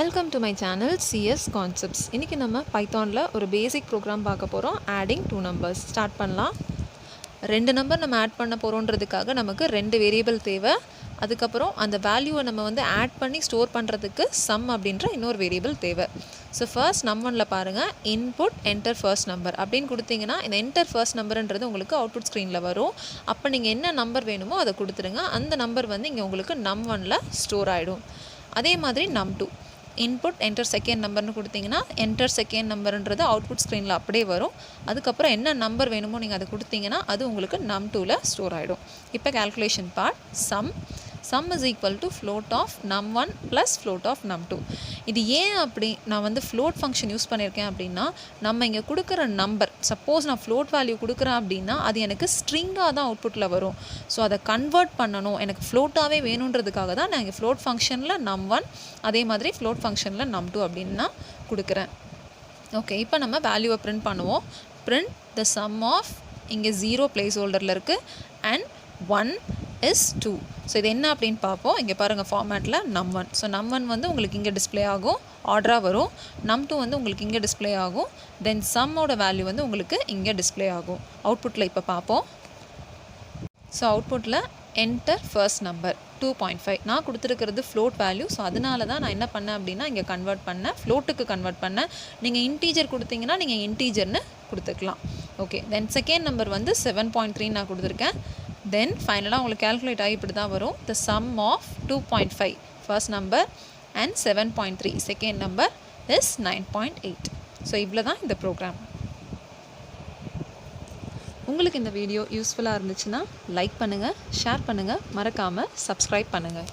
Welcome to my channel CS concepts. இன்றைக்கி நம்ம பைத்தானில் ஒரு பேசிக் ப்ரோக்ராம் பார்க்க போகிறோம். Adding 2 numbers. ஸ்டார்ட் பண்ணலாம். 2 நம்பர் நம்ம ஆட் பண்ண போகிறோன்றதுக்காக நமக்கு 2 வேரியபிள் தேவை. அதுக்கப்புறம் அந்த வேல்யூவை நம்ம ஆட் பண்ணி ஸ்டோர் பண்ணுறதுக்கு சம் அப்படின்ற இன்னொரு வேரியபிள் தேவை. ஸோ ஃபர்ஸ்ட் நம்பரில் பாருங்கள், இன்புட் என்டர் ஃபர்ஸ்ட் நம்பர் அப்படின்னு கொடுத்தீங்கன்னா இந்த என்டர் ஃபர்ஸ்ட் நம்பர்ன்றது உங்களுக்கு அவுட்புட் ஸ்க்ரீனில் வரும். அப்போ நீங்கள் என்ன நம்பர் வேணுமோ அதை கொடுத்துருங்க. அந்த நம்பர் இங்கே உங்களுக்கு num1ல் ஸ்டோர் ஆகிடும். அதே மாதிரி num2 இன்புட் என்டர் செகண்ட் நம்பர்னு கொடுத்தீங்கன்னா என்டர் செகண்ட் நம்பர்ன்றது அவுட்புட் ஸ்க்ரீனில் அப்படியே வரும். அதுக்கப்புறம் என்ன நம்பர் வேணுமோ நீங்கள் அதை கொடுத்தீங்கன்னா அது உங்களுக்கு num2ல் ஸ்டோர் ஆகிடும். இப்போ calculation part sum is equal to float of num1 plus float of num2. இது ஏன் அப்படி நான் float ஃபங்க்ஷன் யூஸ் பண்ணியிருக்கேன் அப்படின்னா, நம்ம இங்கே கொடுக்குற நம்பர் சப்போஸ் நான் float வேல்யூ கொடுக்குறேன் அப்படின்னா அது எனக்கு ஸ்ட்ரிங்காக தான் அவுட்புட்டில் வரும். ஸோ அதை கன்வெர்ட் பண்ணணும், எனக்கு ஃப்ளோட்டாகவே வேணுன்றதுக்காக தான் நான் இங்கே float ஃபங்க்ஷனில் num1 அதே மாதிரி float ஃபங்க்ஷனில் num2 அப்படின்னு நான் கொடுக்குறேன். ஓகே, இப்போ நம்ம வேல்யூவை பிரிண்ட் பண்ணுவோம். பிரிண்ட் த சம் ஆஃப் இங்கே 0 பிளேஸ் ஹோல்டரில் இருக்குது அண்ட் 1 is 2. ஸோ இது என்ன அப்படின்னு பார்ப்போம். இங்கே பாருங்கள் ஃபார்மேட்டில் num1. ஸோ num1 உங்களுக்கு இங்கே டிஸ்பிளே ஆகும், ஆர்டராக வரும். num2 உங்களுக்கு இங்கே டிஸ்பிளே ஆகும். தென் சம்மோட வேல்யூ உங்களுக்கு இங்கே டிஸ்பிளே ஆகும். அவுட்புட்டில் இப்போ பார்ப்போம். ஸோ அவுட்புட்டில் என்டர் ஃபர்ஸ்ட் நம்பர் 2.5 நான் கொடுத்துருக்கிறது ஃப்ளோட் வேல்யூ. ஸோ அதனால தான் நான் என்ன பண்ணேன் அப்படின்னா இங்கே கன்வெர்ட் பண்ணேன், ஃப்ளோட்டுக்கு கன்வெர்ட் பண்ணேன். நீங்கள் இன்டீஜர் கொடுத்தீங்கன்னா நீங்கள் இன்டீஜர்னு கொடுத்துக்கலாம். ஓகே, தென் செகண்ட் நம்பர் 7.3 நான் கொடுத்துருக்கேன். தென் ஃபைனலாக உங்களுக்கு கேல்குலேட் ஆகி இப்படி தான் வரும். The sum of 2.5 first number and 7.3 second number is 9.8. So இவ்வளோ தான் இந்த ப்ரோக்ராம். உங்களுக்கு இந்த வீடியோ யூஸ்ஃபுல்லாக இருந்துச்சுன்னா லைக் பண்ணுங்கள், ஷேர் பண்ணுங்கள், மறக்காமல் சப்ஸ்கிரைப் பண்ணுங்கள்.